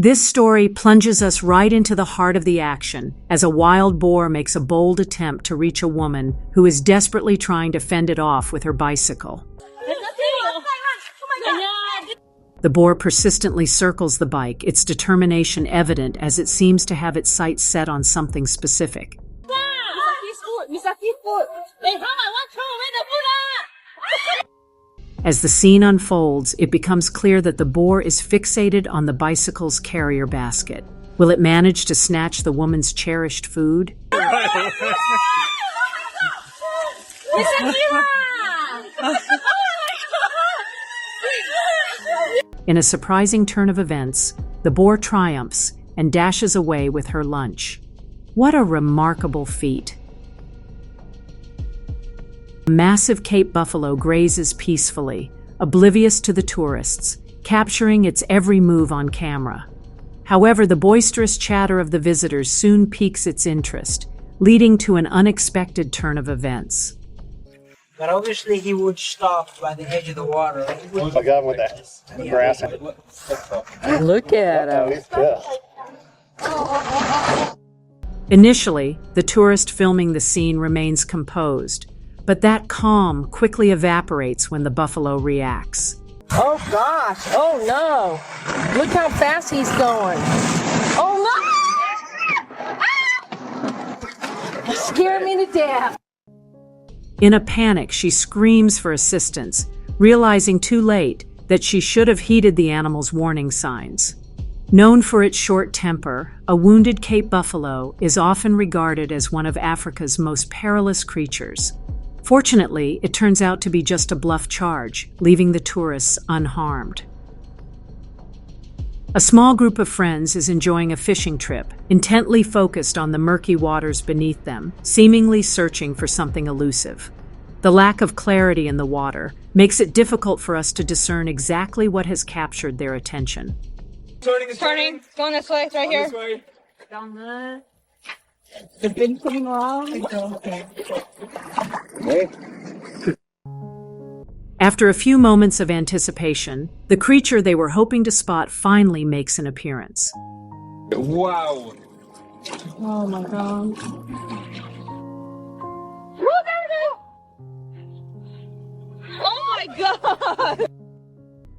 This story plunges us right into the heart of the action as a wild boar makes a bold attempt to reach a woman who is desperately trying to fend it off with her bicycle. The boar persistently circles the bike, its determination evident as it seems to have its sights set on something specific. As the scene unfolds, it becomes clear that the boar is fixated on the bicycle's carrier basket. Will it manage to snatch the woman's cherished food? In a surprising turn of events, the boar triumphs and dashes away with her lunch. What a remarkable feat! A massive Cape buffalo grazes peacefully, oblivious to the tourists, capturing its every move on camera. However, the boisterous chatter of the visitors soon piques its interest, leading to an unexpected turn of events. But obviously he would stop by the edge of the water. I got him with that grass. Look at him. Initially, the tourist filming the scene remains composed, but that calm quickly evaporates when the buffalo reacts. Oh gosh, oh no. Look how fast he's going. Oh no! Scared me to death. In a panic, she screams for assistance, realizing too late that she should have heeded the animal's warning signs. Known for its short temper, a wounded Cape buffalo is often regarded as one of Africa's most perilous creatures. Fortunately, it turns out to be just a bluff charge, leaving the tourists unharmed. A small group of friends is enjoying a fishing trip, intently focused on the murky waters beneath them, seemingly searching for something elusive. The lack of clarity in the water makes it difficult for us to discern exactly what has captured their attention. Turning. Going this way. It's right here. Down there. They've been coming around. After a few moments of anticipation, the creature they were hoping to spot finally makes an appearance. Wow! Oh my god. Oh my god!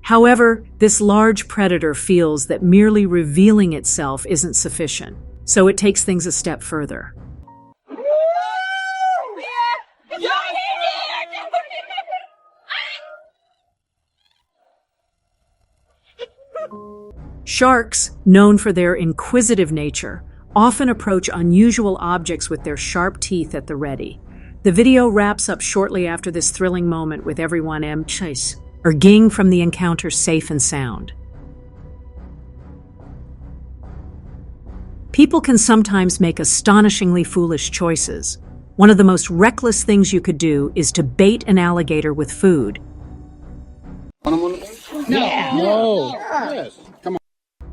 However, this large predator feels that merely revealing itself isn't sufficient, so it takes things a step further. Sharks, known for their inquisitive nature, often approach unusual objects with their sharp teeth at the ready. The video wraps up shortly after this thrilling moment with everyone chase or ging from the encounter safe and sound. People can sometimes make astonishingly foolish choices. One of the most reckless things you could do is to bait an alligator with food. No. Yes. Come on.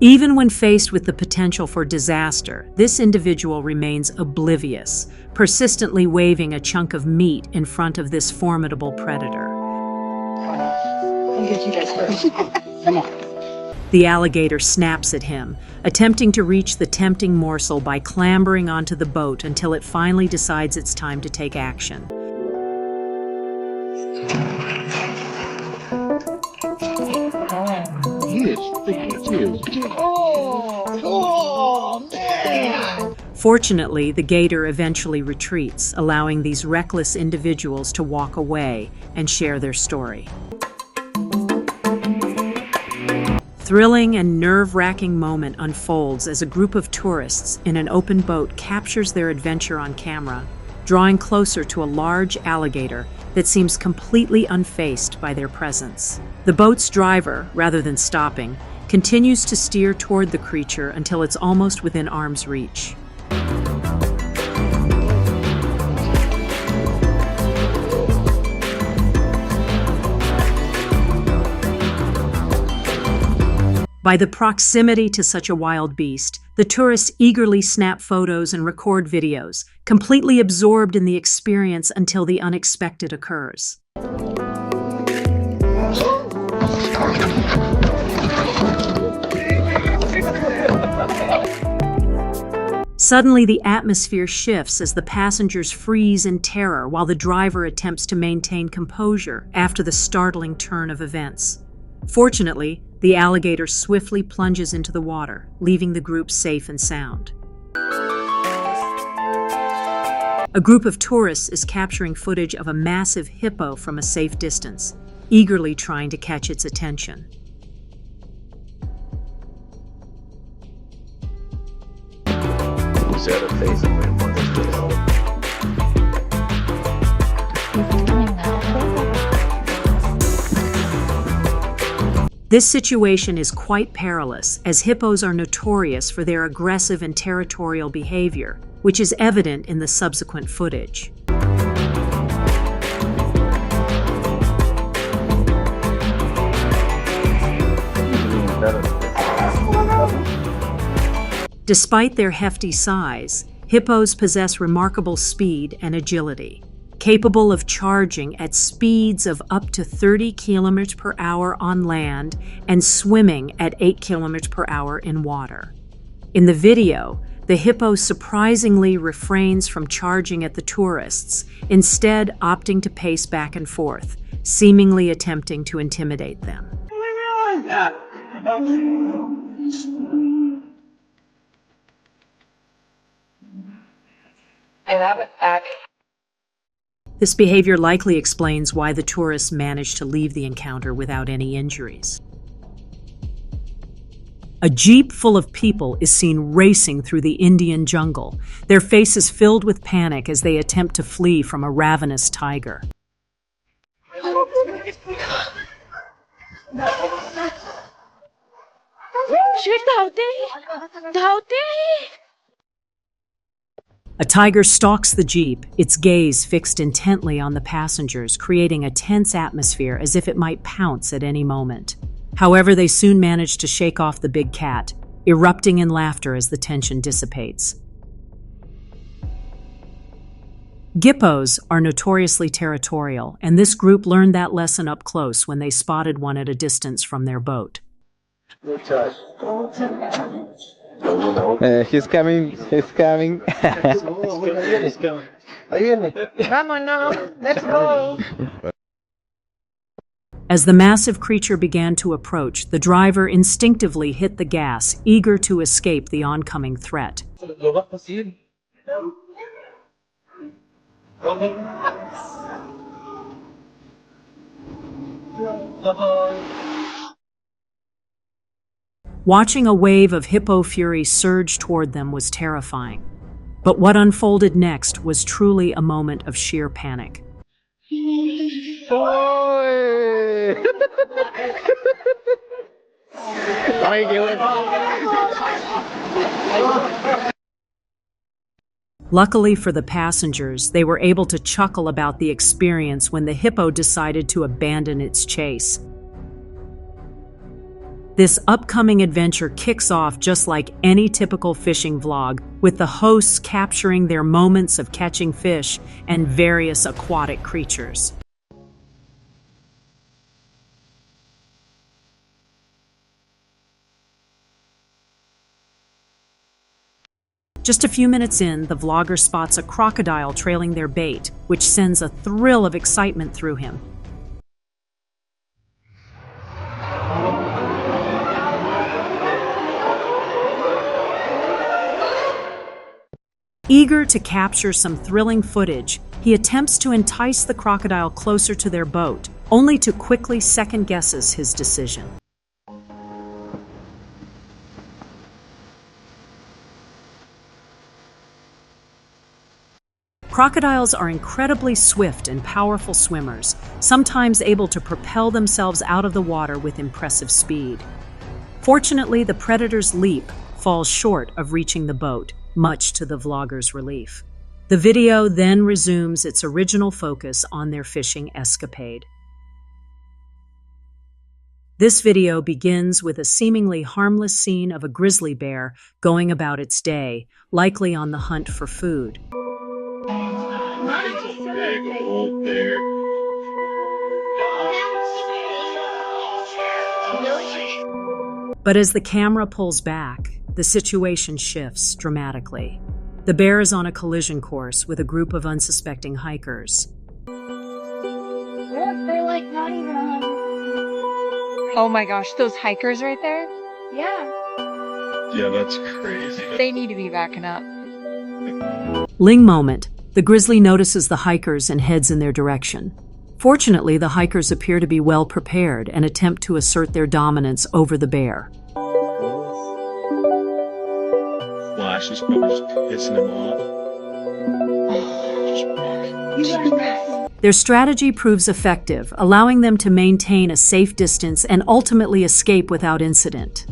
Even when faced with the potential for disaster, this individual remains oblivious, persistently waving a chunk of meat in front of this formidable predator. I'll get you guys first. Come on. The alligator snaps at him, attempting to reach the tempting morsel by clambering onto the boat until it finally decides it's time to take action. Fortunately, the gator eventually retreats, allowing these reckless individuals to walk away and share their story. Thrilling and nerve-wracking moment unfolds as a group of tourists in an open boat captures their adventure on camera, drawing closer to a large alligator that seems completely unfazed by their presence. The boat's driver, rather than stopping, continues to steer toward the creature until it's almost within arm's reach. By the proximity to such a wild beast, the tourists eagerly snap photos and record videos, completely absorbed in the experience until the unexpected occurs. Suddenly, the atmosphere shifts as the passengers freeze in terror while the driver attempts to maintain composure after the startling turn of events. Fortunately, the alligator swiftly plunges into the water, leaving the group safe and sound. A group of tourists is capturing footage of a massive hippo from a safe distance, eagerly trying to catch its attention. This situation is quite perilous, as hippos are notorious for their aggressive and territorial behavior, which is evident in the subsequent footage. Despite their hefty size, hippos possess remarkable speed and agility, capable of charging at speeds of up to 30 kilometers per hour on land and swimming at 8 kilometers per hour in water. In the video, the hippo surprisingly refrains from charging at the tourists, instead opting to pace back and forth, seemingly attempting to intimidate them. This behavior likely explains why the tourists managed to leave the encounter without any injuries. A jeep full of people is seen racing through the Indian jungle, their faces filled with panic as they attempt to flee from a ravenous tiger. A tiger stalks the jeep, its gaze fixed intently on the passengers, creating a tense atmosphere as if it might pounce at any moment. However, they soon manage to shake off the big cat, erupting in laughter as the tension dissipates. Hippos are notoriously territorial, and this group learned that lesson up close when they spotted one at a distance from their boat. He's coming, he's coming. Vámonos, let's go. As the massive creature began to approach, the driver instinctively hit the gas, eager to escape the oncoming threat. Watching a wave of hippo fury surge toward them was terrifying. But what unfolded next was truly a moment of sheer panic. Luckily for the passengers, they were able to chuckle about the experience when the hippo decided to abandon its chase. This upcoming adventure kicks off just like any typical fishing vlog, with the hosts capturing their moments of catching fish and various aquatic creatures. Just a few minutes in, the vlogger spots a crocodile trailing their bait, which sends a thrill of excitement through him. Eager to capture some thrilling footage, he attempts to entice the crocodile closer to their boat, only to quickly second-guesses his decision. Crocodiles are incredibly swift and powerful swimmers, sometimes able to propel themselves out of the water with impressive speed. Fortunately, the predator's leap falls short of reaching the boat, much to the vlogger's relief. The video then resumes its original focus on their fishing escapade. This video begins with a seemingly harmless scene of a grizzly bear going about its day, likely on the hunt for food. But as the camera pulls back, the situation shifts dramatically. The bear is on a collision course with a group of unsuspecting hikers. They're like not even 100. Oh my gosh, those hikers right there? Yeah. Yeah, that's crazy. They need to be backing up. Ling moment. The grizzly notices the hikers and heads in their direction. Fortunately, the hikers appear to be well prepared and attempt to assert their dominance over the bear. Flash is probably just pissing him off. Their strategy proves effective, allowing them to maintain a safe distance and ultimately escape without incident.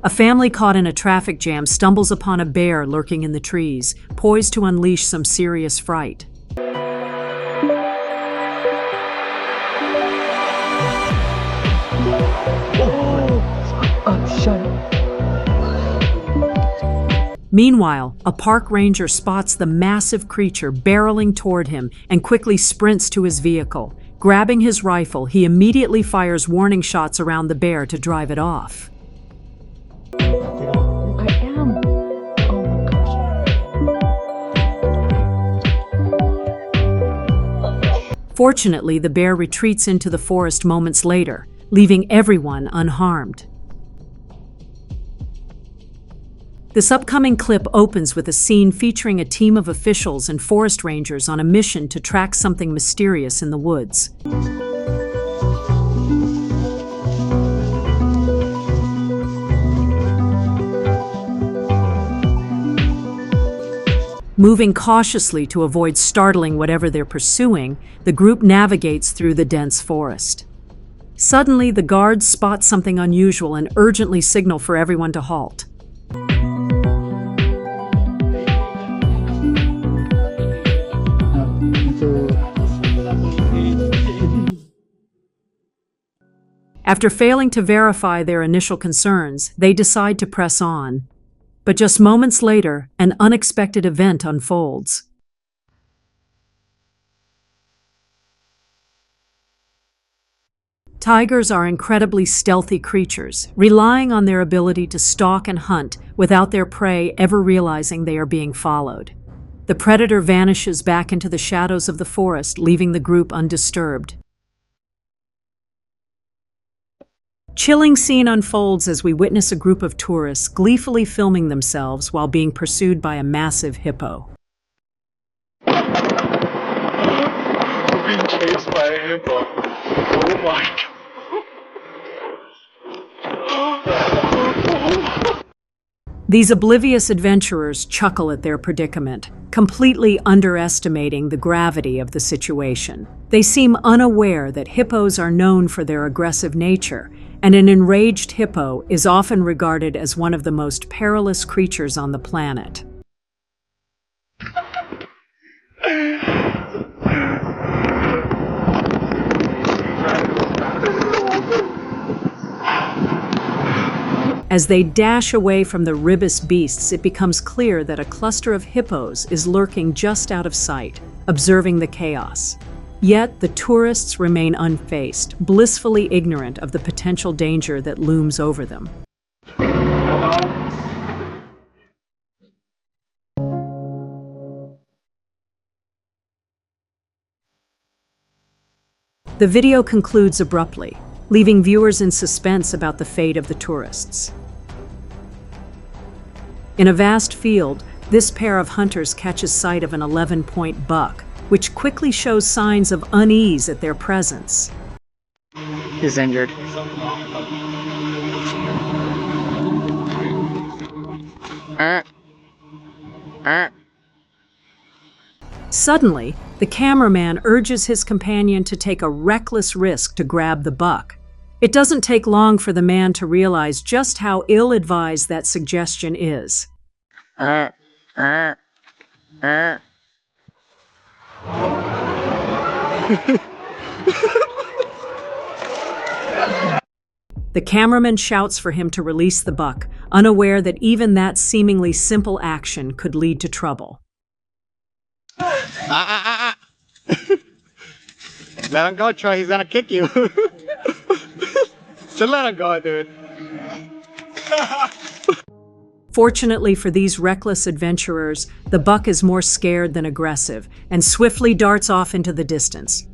A family caught in a traffic jam stumbles upon a bear lurking in the trees, poised to unleash some serious fright. Meanwhile, a park ranger spots the massive creature barreling toward him and quickly sprints to his vehicle. Grabbing his rifle, he immediately fires warning shots around the bear to drive it off. I am. Oh my gosh. Fortunately, the bear retreats into the forest moments later, leaving everyone unharmed. This upcoming clip opens with a scene featuring a team of officials and forest rangers on a mission to track something mysterious in the woods. Moving cautiously to avoid startling whatever they're pursuing, the group navigates through the dense forest. Suddenly, the guards spot something unusual and urgently signal for everyone to halt. After failing to verify their initial concerns, they decide to press on. But just moments later, an unexpected event unfolds. Tigers are incredibly stealthy creatures, relying on their ability to stalk and hunt without their prey ever realizing they are being followed. The predator vanishes back into the shadows of the forest, leaving the group undisturbed. Chilling scene unfolds as we witness a group of tourists gleefully filming themselves while being pursued by a massive hippo. We're being chased by a hippo. Oh my god. These oblivious adventurers chuckle at their predicament, completely underestimating the gravity of the situation. They seem unaware that hippos are known for their aggressive nature, and an enraged hippo is often regarded as one of the most perilous creatures on the planet. As they dash away from the ribous beasts, it becomes clear that a cluster of hippos is lurking just out of sight, observing the chaos. Yet the tourists remain unfazed, blissfully ignorant of the potential danger that looms over them. The video concludes abruptly, leaving viewers in suspense about the fate of the tourists. In a vast field, this pair of hunters catches sight of an 11-point buck, which quickly shows signs of unease at their presence. He's injured. Suddenly, the cameraman urges his companion to take a reckless risk to grab the buck. It doesn't take long for the man to realize just how ill-advised that suggestion is. The cameraman shouts for him to release the buck, unaware that even that seemingly simple action could lead to trouble. Let him go, Troy. He's gonna kick you. Just let him go, dude. Fortunately for these reckless adventurers, the buck is more scared than aggressive and swiftly darts off into the distance.